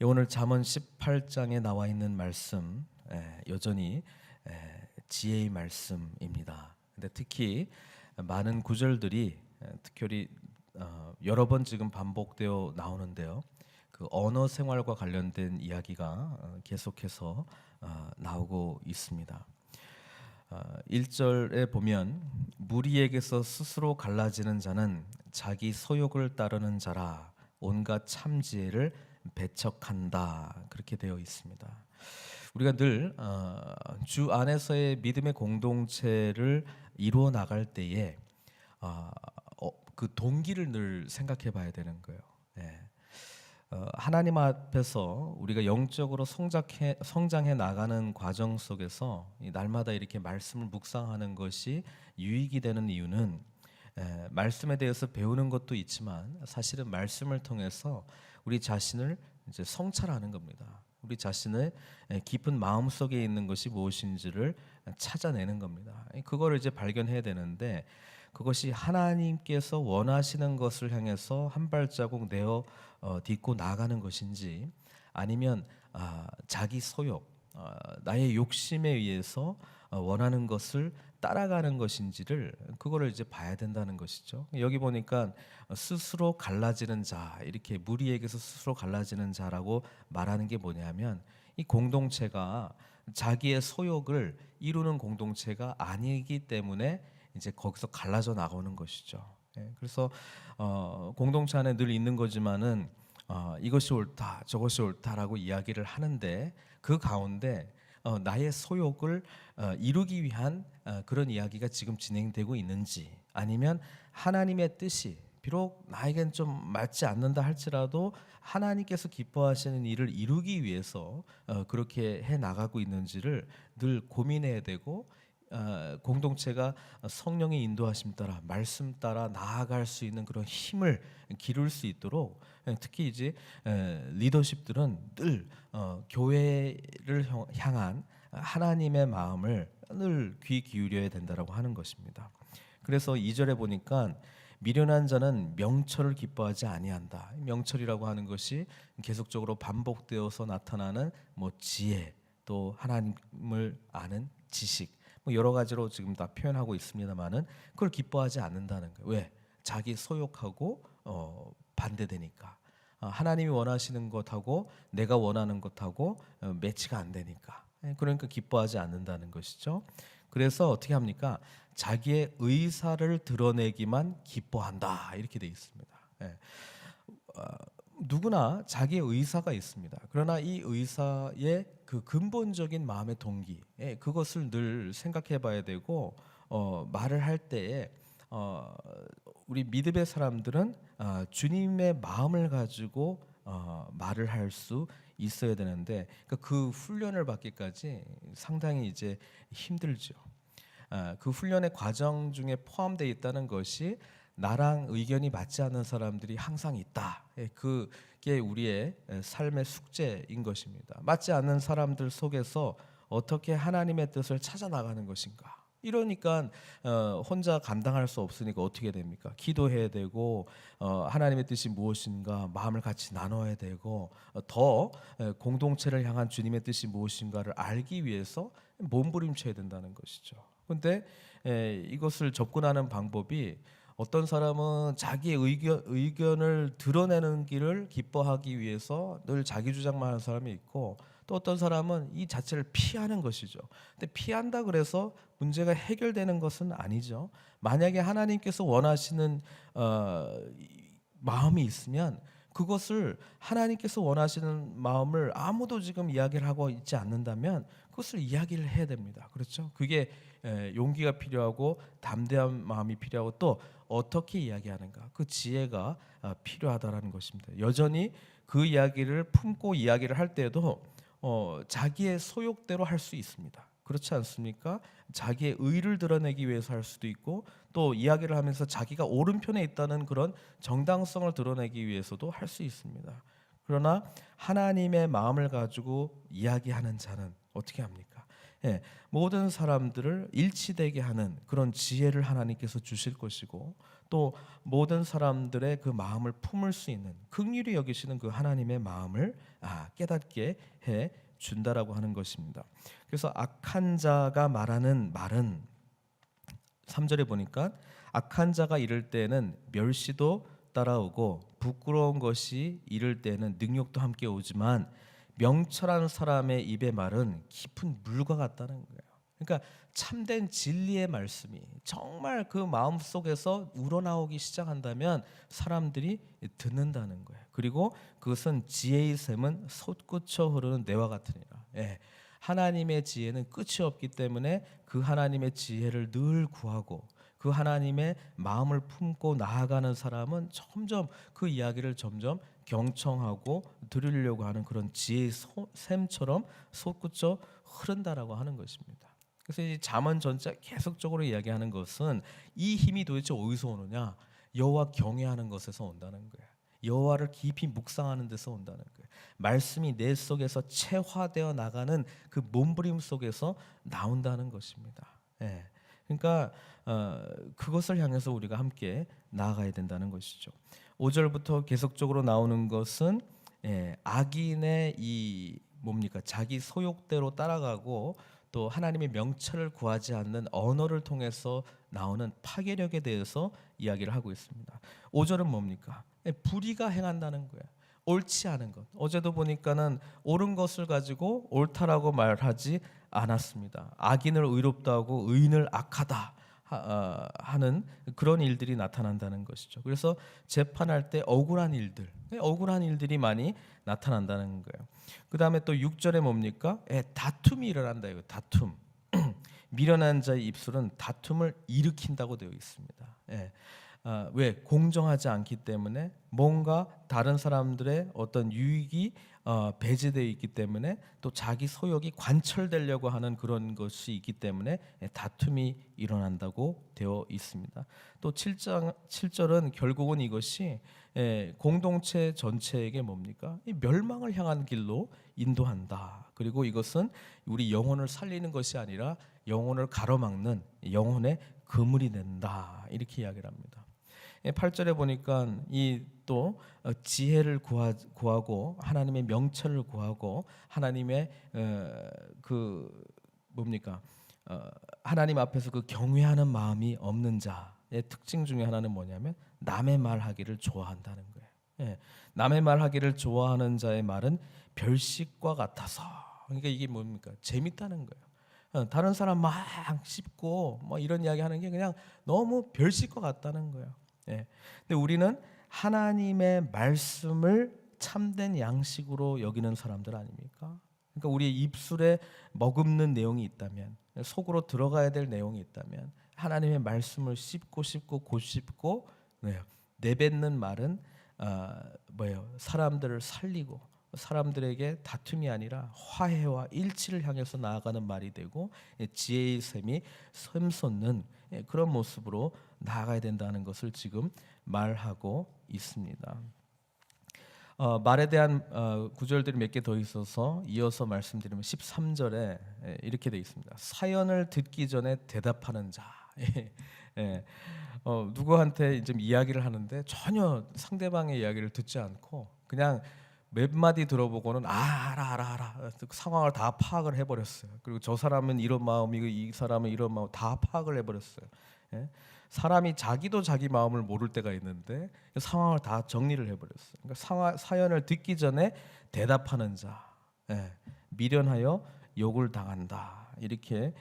오늘 잠언 18장에 나와 있는 말씀, 여전히 지혜의 말씀입니다. 근데 특히 많은 구절들이 특별히 여러 번 지금 반복되어 나오는데요. 그 언어 생활과 관련된 이야기가 계속해서 나오고 있습니다. 1절에 보면 무리에게서 스스로 갈라지는 자는 자기 소욕을 따르는 자라 온갖 참지혜를 배척한다, 그렇게 되어 있습니다. 우리가 늘 주 안에서의 믿음의 공동체를 이루어 나갈 때에 그 동기를 늘 생각해 봐야 되는 거예요. 예. 하나님 앞에서 우리가 영적으로 성장해 나가는 과정 속에서 날마다 이렇게 말씀을 묵상하는 것이 유익이 되는 이유는 말씀에 대해서 배우는 것도 있지만 사실은 말씀을 통해서 우리 자신을 이제 성찰하는 겁니다. 우리 자신의 깊은 마음 속에 있는 것이 무엇인지를 찾아내는 겁니다. 그거를 이제 발견해야 되는데, 그것이 하나님께서 원하시는 것을 향해서 한 발자국 내어 딛고 나가는 것인지, 아니면 자기 소욕, 나의 욕심에 의해서 원하는 것을 따라가는 것인지를, 그거를 이제 봐야 된다는 것이죠. 여기 보니까 스스로 갈라지는 자, 이렇게 무리에게서 스스로 갈라지는 자라고 말하는 게 뭐냐면, 이 공동체가 자기의 소욕을 이루는 공동체가 아니기 때문에 이제 거기서 갈라져 나가는 것이죠. 그래서 공동체 안에 늘 있는 거지만은 이것이 옳다, 저것이 옳다라고 이야기를 하는데, 그 가운데 나의 소욕을 이루기 위한 그런 이야기가 지금 진행되고 있는지, 아니면 하나님의 뜻이 비록 나에겐 좀 맞지 않는다 할지라도 하나님께서 기뻐하시는 일을 이루기 위해서 그렇게 해 나가고 있는지를 늘 고민해야 되고, 공동체가 성령의 인도하심 따라, 말씀 따라 나아갈 수 있는 그런 힘을 기를 수 있도록, 특히 이제 리더십들은 늘 교회를 향한 하나님의 마음을 늘 귀 기울여야 된다라고 하는 것입니다. 그래서 2절에 보니까 미련한 자는 명철을 기뻐하지 아니한다. 명철이라고 하는 것이 계속적으로 반복되어서 나타나는 지혜, 또 하나님을 아는 지식, 여러 가지로 지금 다 표현하고 있습니다만은, 그걸 기뻐하지 않는다는 거예요. 왜? 자기 소욕하고 반대되니까. 하나님이 원하시는 것하고 내가 원하는 것하고 매치가 안 되니까. 그러니까 기뻐하지 않는다는 것이죠. 그래서 어떻게 합니까? 자기의 의사를 드러내기만 기뻐한다, 이렇게 돼 있습니다. 누구나 자기의 의사가 있습니다. 그러나 이 의사의 그 근본적인 마음의 동기, 그것을 늘 생각해 봐야 되고, 말을 할 때에 우리 믿음의 사람들은 주님의 마음을 가지고 말을 할 수 있어야 되는데, 그 훈련을 받기까지 상당히 이제 힘들죠. 그 훈련의 과정 중에 포함되어 있다는 것이 나랑 의견이 맞지 않는 사람들이 항상 있다. 그게 우리의 삶의 숙제인 것입니다. 맞지 않는 사람들 속에서 어떻게 하나님의 뜻을 찾아 나가는 것인가? 이러니까 혼자 감당할 수 없으니까 어떻게 됩니까? 기도해야 되고, 하나님의 뜻이 무엇인가 마음을 같이 나눠야 되고, 더 공동체를 향한 주님의 뜻이 무엇인가를 알기 위해서 몸부림쳐야 된다는 것이죠. 그런데 이것을 접근하는 방법이, 어떤 사람은 자기의 의견을 드러내는 길을 기뻐하기 위해서 늘 자기 주장만 하는 사람이 있고, 또 어떤 사람은 이 자체를 피하는 것이죠. 근데 피한다 그래서 문제가 해결되는 것은 아니죠. 만약에 하나님께서 원하시는 마음이 있으면, 그것을 하나님께서 원하시는 마음을 아무도 지금 이야기를 하고 있지 않는다면 그것을 이야기를 해야 됩니다. 그렇죠? 그게 용기가 필요하고 담대한 마음이 필요하고, 또 어떻게 이야기하는가, 그 지혜가 필요하다라는 것입니다. 여전히 그 이야기를 품고 이야기를 할 때도 자기의 소욕대로 할 수 있습니다. 그렇지 않습니까? 자기의 의를 드러내기 위해서 할 수도 있고, 또 이야기를 하면서 자기가 오른편에 있다는 그런 정당성을 드러내기 위해서도 할 수 있습니다. 그러나 하나님의 마음을 가지고 이야기하는 자는 어떻게 합니까? 예, 모든 사람들을 일치되게 하는 그런 지혜를 하나님께서 주실 것이고, 또 모든 사람들의 그 마음을 품을 수 있는 긍휼히 여기시는 그 하나님의 마음을 깨닫게 해 준다라고 하는 것입니다. 그래서 악한 자가 말하는 말은 3절에 보니까 악한 자가 이를 때는 멸시도 따라오고 부끄러운 것이 이를 때는 능욕도 함께 오지만 명철한 사람의 입의 말은 깊은 물과 같다는 거예요. 그러니까 참된 진리의 말씀이 정말 그 마음 속에서 우러나오기 시작한다면 사람들이 듣는다는 거예요. 그리고 그것은 지혜의 샘은 솟구쳐 흐르는 내와 같으니라. 예. 하나님의 지혜는 끝이 없기 때문에 그 하나님의 지혜를 늘 구하고 그 하나님의 마음을 품고 나아가는 사람은 점점 그 이야기를 점점 경청하고 들으려고 하는 그런 지혜의 샘처럼 솟구쳐 흐른다라고 하는 것입니다. 그래서 이 잠언 전체 계속적으로 이야기하는 것은 이 힘이 도대체 어디서 오느냐? 여호와 경외하는 것에서 온다는 거예요. 여호와를 깊이 묵상하는 데서 온다는 거예요. 말씀이 내 속에서 체화되어 나가는 그 몸부림 속에서 나온다는 것입니다. 예. 그러니까 그것을 향해서 우리가 함께 나아가야 된다는 것이죠. 5절부터 계속적으로 나오는 것은 악인의 이 뭡니까? 자기 소욕대로 따라가고 또 하나님의 명철을 구하지 않는 언어를 통해서 나오는 파괴력에 대해서 이야기를 하고 있습니다. 5절은 뭡니까? 불의가 행한다는 거예요. 옳지 않은 것. 어제도 보니까는 옳은 것을 가지고 옳다라고 말하지 않았습니다. 악인을 의롭다 하고 의인을 악하다 하는 그런 일들이 나타난다는 것이죠. 그래서 재판할 때 억울한 일들이 많이 나타난다는 거예요. 그 다음에 또 6절에 뭡니까? 다툼이 일어난다. 이거 다툼. 미련한 자의 입술은 다툼을 일으킨다고 되어 있습니다. 왜? 공정하지 않기 때문에 뭔가 다른 사람들의 어떤 유익이 배제되어 있기 때문에 또 자기 소욕이 관철되려고 하는 그런 것이 있기 때문에 다툼이 일어난다고 되어 있습니다. 또 7절은 결국은 이것이 공동체 전체에게 뭡니까? 이 멸망을 향한 길로 인도한다. 그리고 이것은 우리 영혼을 살리는 것이 아니라 영혼을 가로막는 영혼의 그물이 된다. 이렇게 이야기를 합니다. 8절에 보니까 이 또 지혜를 구하고 하나님의 명철을 구하고 하나님의 그 뭡니까? 하나님 앞에서 그 경외하는 마음이 없는 자의 특징 중에 하나는 뭐냐면 남의 말하기를 좋아한다는 거예요. 남의 말하기를 좋아하는 자의 말은 별식과 같아서. 그러니까 이게 뭡니까? 재밌다는 거예요. 다른 사람 막 씹고 뭐 이런 이야기 하는 게 그냥 너무 별식과 같다는 거예요. 근데 우리는 하나님의 말씀을 참된 양식으로 여기는 사람들 아닙니까? 그러니까 우리의 입술에 머금는 내용이 있다면, 속으로 들어가야 될 내용이 있다면 하나님의 말씀을 씹고 고씹고 내뱉는 말은 뭐예요? 사람들을 살리고 사람들에게 다툼이 아니라 화해와 일치를 향해서 나아가는 말이 되고 지혜의 샘이 샘솟는 그런 모습으로 나아가야 된다는 것을 지금 말하고 있습니다. 말에 대한 구절들이 몇 개 더 있어서 이어서 말씀드리면 13절에 이렇게 되어 있습니다. 사연을 듣기 전에 대답하는 자. 누구한테 좀 이야기를 하는데 전혀 상대방의 이야기를 듣지 않고 그냥 몇 마디 들어보고는 알아 상황을 다 파악을 해버렸어요. 그리고 저 사람은 이런 마음이고 이 사람은 이런 마음 다 파악을 해버렸어요. 사람이 자기도 자기 마음을 모를 때가 있는데 상황을 다 정리를 해버렸어요. 그러니까 사연을 듣기 전에 대답하는 자, 미련하여 욕을 당한다. 이렇게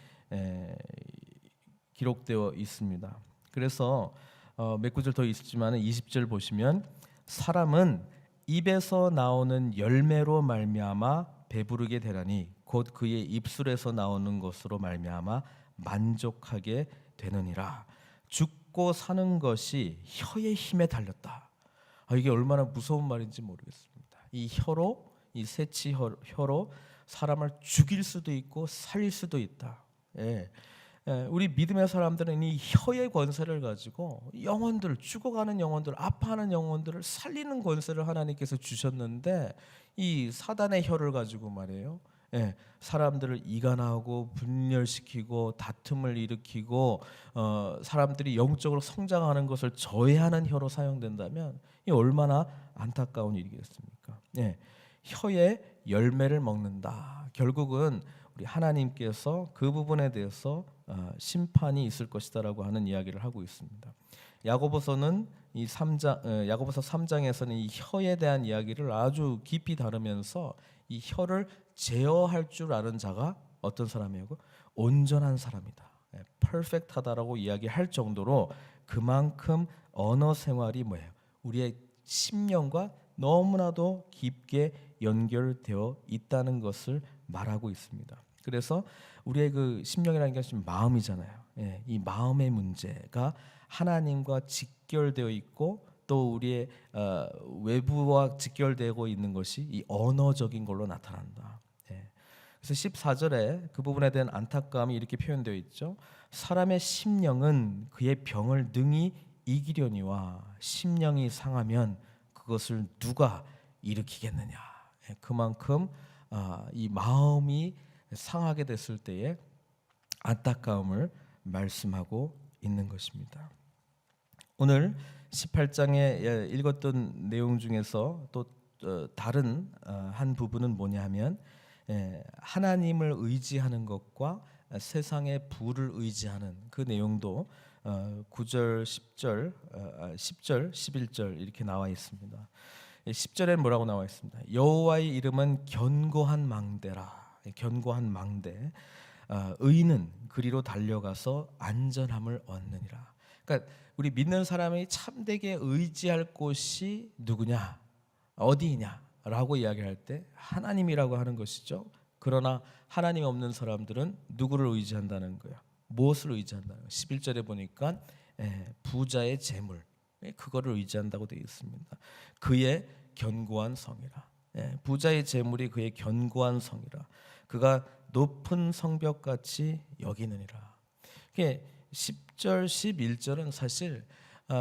기록되어 있습니다. 그래서 몇 구절 더 있지만 20절 보시면 사람은 입에서 나오는 열매로 말미암아 배부르게 되나니 곧 그의 입술에서 나오는 것으로 말미암아 만족하게 되느니라. 죽고 사는 것이 혀의 힘에 달렸다. 이게 얼마나 무서운 말인지 모르겠습니다. 이 혀로, 이 새치 혀로 사람을 죽일 수도 있고 살릴 수도 있다. 우리 믿음의 사람들은 이 혀의 권세를 가지고 영혼들, 죽어가는 영혼들, 아파하는 영혼들을 살리는 권세를 하나님께서 주셨는데 이 사단의 혀를 가지고 말이에요. 예, 사람들을 이간하고 분열시키고 다툼을 일으키고 사람들이 영적으로 성장하는 것을 저해하는 혀로 사용된다면 이 얼마나 안타까운 일이겠습니까? 예, 혀의 열매를 먹는다. 결국은 우리 하나님께서 그 부분에 대해서 심판이 있을 것이다라고 하는 이야기를 하고 있습니다. 야고보서는 이 3장 야고보서 3장에서는 이 혀에 대한 이야기를 아주 깊이 다루면서 이 혀를 제어할 줄 아는 자가 어떤 사람이고 온전한 사람이다. 퍼펙트하다라고 이야기할 정도로 그만큼 언어 생활이 뭐예요? 우리의 심령과 너무나도 깊게 연결되어 있다는 것을 말하고 있습니다. 그래서 우리의 그 심령이라는 게 지금 마음이잖아요. 예, 이 마음의 문제가 하나님과 직결되어 있고 또 우리의 외부와 직결되고 있는 것이 이 언어적인 걸로 나타난다. 예. 그래서 14절에 그 부분에 대한 안타까움이 이렇게 표현되어 있죠. 사람의 심령은 그의 병을 능히 이기려니와 심령이 상하면 그것을 누가 일으키겠느냐. 예. 그만큼 이 마음이 상하게 됐을 때에 안타까움을 말씀하고 있는 것입니다. 오늘 18장에 읽었던 내용 중에서 또 다른 한 부분은 뭐냐면 하나님을 의지하는 것과 세상의 부를 의지하는 그 내용도 9절, 10절, 10절, 11절 이렇게 나와 있습니다. 10절에 뭐라고 나와 있습니다. 여호와의 이름은 견고한 망대라. 견고한 망대. 의인은 그리로 달려가서 안전함을 얻느니라. 그러니까 우리 믿는 사람이 참되게 의지할 곳이 누구냐, 어디냐라고 이야기할 때 하나님이라고 하는 것이죠. 그러나 하나님 없는 사람들은 누구를 의지한다는 거예요? 무엇을 의지한다는 거예요? 11절에 보니까 부자의 재물, 그거를 의지한다고 되어 있습니다. 그의 견고한 성이라. 부자의 재물이 그의 견고한 성이라. 그가 높은 성벽같이 여기느니라. 이게 10절, 11절은 사실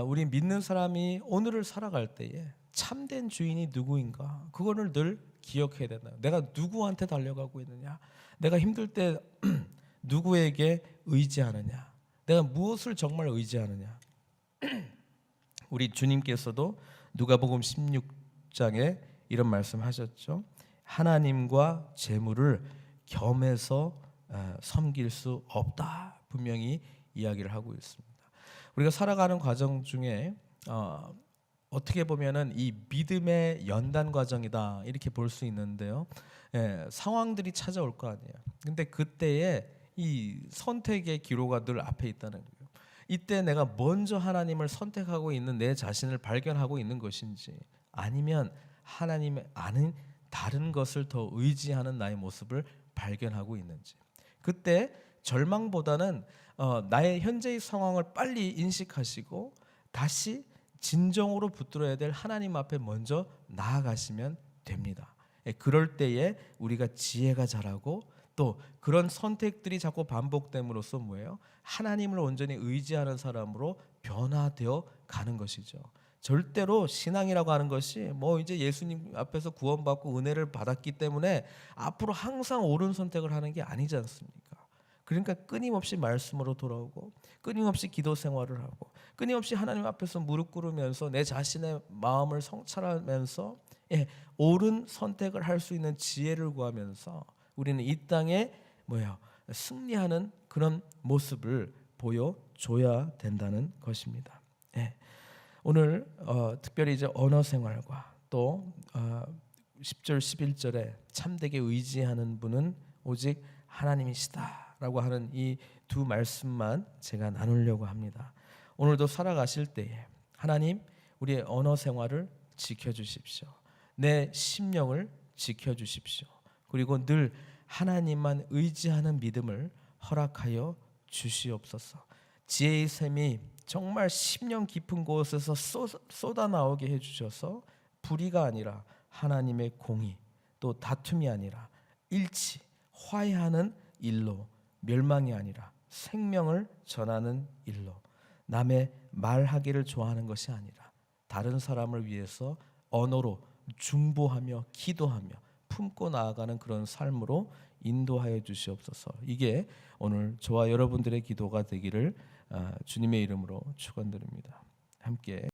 우리 믿는 사람이 오늘을 살아갈 때에 참된 주인이 누구인가 그거를 늘 기억해야 된다. 내가 누구한테 달려가고 있느냐, 내가 힘들 때 누구에게 의지하느냐, 내가 무엇을 정말 의지하느냐. 우리 주님께서도 누가복음 16장에 이런 말씀하셨죠. 하나님과 재물을 겸해서 섬길 수 없다. 분명히 이야기를 하고 있습니다. 우리가 살아가는 과정 중에 어떻게 보면은 이 믿음의 연단 과정이다 이렇게 볼 수 있는데요. 상황들이 찾아올 거 아니에요. 근데 그때에 이 선택의 기로가 늘 앞에 있다는 거예요. 이때 내가 먼저 하나님을 선택하고 있는 내 자신을 발견하고 있는 것인지 아니면 하나님의 아는 다른 것을 더 의지하는 나의 모습을 발견하고 있는지. 그때 절망보다는 나의 현재의 상황을 빨리 인식하시고 다시 진정으로 붙들어야 될 하나님 앞에 먼저 나아가시면 됩니다. 그럴 때에 우리가 지혜가 자라고 또 그런 선택들이 자꾸 반복됨으로써 뭐예요? 하나님을 온전히 의지하는 사람으로 변화되어 가는 것이죠. 절대로 신앙이라고 하는 것이 뭐 이제 예수님 앞에서 구원받고 은혜를 받았기 때문에 앞으로 항상 옳은 선택을 하는 게 아니지 않습니까? 그러니까 끊임없이 말씀으로 돌아오고 끊임없이 기도 생활을 하고 끊임없이 하나님 앞에서 무릎 꿇으면서 내 자신의 마음을 성찰하면서 옳은 선택을 할 수 있는 지혜를 구하면서 우리는 이 땅에 승리하는 그런 모습을 보여줘야 된다는 것입니다. 오늘 특별히 이제 언어 생활과 또 10절 11절에 참되게 의지하는 분은 오직 하나님이시다라고 하는 이 두 말씀만 제가 나누려고 합니다. 오늘도 살아가실 때에 하나님 우리의 언어 생활을 지켜주십시오. 내 심령을 지켜주십시오. 그리고 늘 하나님만 의지하는 믿음을 허락하여 주시옵소서. 지혜의 샘이 정말 심령 깊은 곳에서 쏟아 나오게 해주셔서 불의가 아니라 하나님의 공의, 또 다툼이 아니라 일치, 화해하는 일로, 멸망이 아니라 생명을 전하는 일로, 남의 말하기를 좋아하는 것이 아니라 다른 사람을 위해서 언어로 중보하며 기도하며 품고 나아가는 그런 삶으로 인도하여 주시옵소서. 이게 오늘 저와 여러분들의 기도가 되기를 주님의 이름으로 축원드립니다. 함께